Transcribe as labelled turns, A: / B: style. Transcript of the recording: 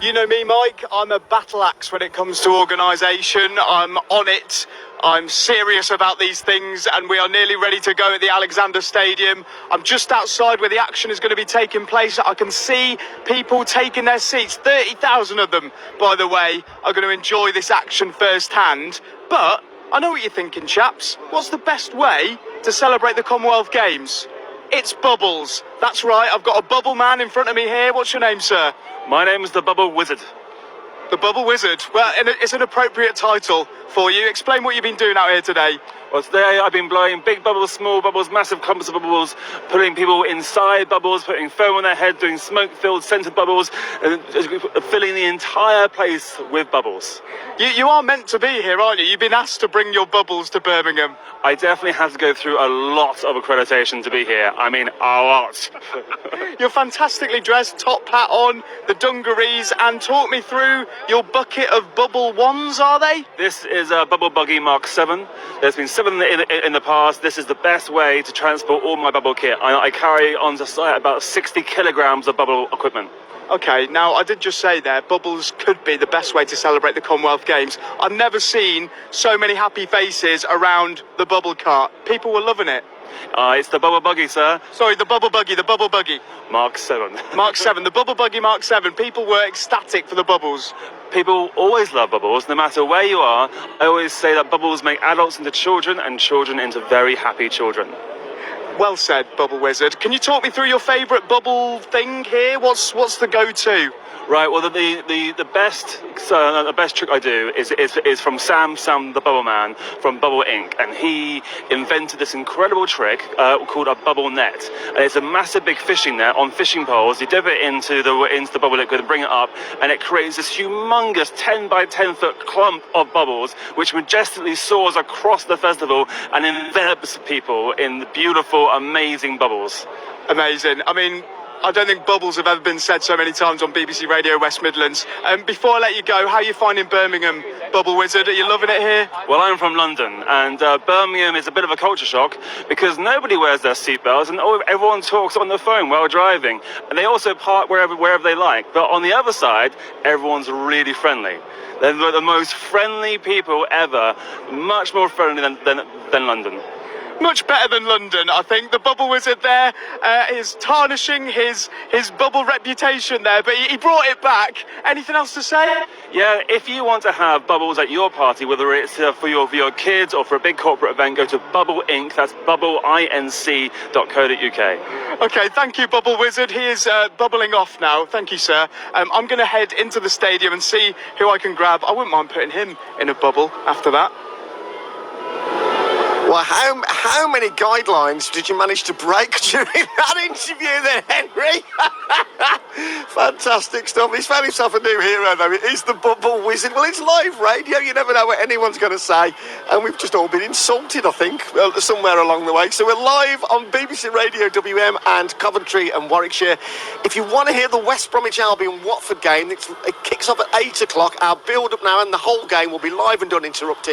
A: You know me, Mike, I'm a battle axe when it comes to organisation. I'm on it, I'm serious about these things, and we are nearly ready to go at the Alexander Stadium. I'm just outside where the action is going to be taking place. I can see people taking their seats. 30,000 of them, by the way, are going to enjoy this action firsthand. But I know what you're thinking, chaps. What's the best way to celebrate the Commonwealth Games? It's bubbles. That's right, I've got a bubble man in front of me here. What's your name, sir?
B: My name is the Bubble Wizard.
A: The Bubble Wizard. Well, it's an appropriate title for you. Explain what you've been doing out here today.
B: Well, today I've been blowing big bubbles, small bubbles, massive clumps of bubbles, putting people inside bubbles, putting foam on their head, doing smoke-filled scented bubbles, and filling the entire place with bubbles.
A: You are meant to be here, aren't you? You've been asked to bring your bubbles to Birmingham.
B: I definitely have to go through a lot of accreditation to be here. I mean, a lot.
A: You're fantastically dressed, top hat on, the dungarees, and talk me through your bucket of bubble wands, are they?
B: This is a Bubble Buggy Mark 7. There's been 7 in the past. This is the best way to transport all my bubble kit. I carry onto site about 60 kilograms of bubble equipment.
A: Okay, now I did just say there, bubbles could be the best way to celebrate the Commonwealth Games. I've never seen so many happy faces around the bubble cart. People were loving it.
B: It's the Bubble Buggy, sir.
A: Sorry, the Bubble Buggy, the Bubble Buggy.
B: Mark 7.
A: Mark 7, the Bubble Buggy Mark 7. People were ecstatic for the bubbles.
B: People always love bubbles, no matter where you are. I always say that bubbles make adults into children and children into very happy children.
A: Well said, Bubble Wizard. Can you talk me through your favourite bubble thing here? What's the go-to?
B: Right. Well, the best trick I do is from Sam the Bubble Man from Bubble Inc. And he invented this incredible trick called a bubble net. And it's a massive big fishing net on fishing poles. You dip it into the bubble liquid and bring it up, and it creates this humongous 10 by 10 foot clump of bubbles, which majestically soars across the festival and envelops people in the beautiful, amazing bubbles.
A: Amazing. I mean, I don't think bubbles have ever been said so many times on BBC Radio West Midlands. Before I let you go, how are you finding Birmingham, Bubble Wizard? Are you loving it here?
B: Well, I'm from London, and Birmingham is a bit of a culture shock because nobody wears their seatbelts and everyone talks on the phone while driving. And they also park wherever they like. But on the other side, everyone's really friendly. They're the most friendly people ever, much more friendly than London.
A: Much better than London, I think. The Bubble Wizard there is tarnishing his bubble reputation there, but he brought it back. Anything else to say?
B: Yeah, if you want to have bubbles at your party, whether it's for your kids or for a big corporate event, go to Bubble Inc. That's bubbleinc.co.uk.
A: Okay, thank you, Bubble Wizard. He is bubbling off now. Thank you, sir. I'm going to head into the stadium and see who I can grab. I wouldn't mind putting him in a bubble after that.
C: Well, how many guidelines did you manage to break during that interview then, Henry? Fantastic stuff. He's found himself a new hero, though. He's the Bubble Wizard. Well, it's live radio. You never know what anyone's going to say. And we've just all been insulted, I think, somewhere along the way. So we're live on BBC Radio WM and Coventry and Warwickshire. If you want to hear the West Bromwich Albion Watford game, it kicks off at 8 o'clock. Our build-up now and the whole game will be live and uninterrupted.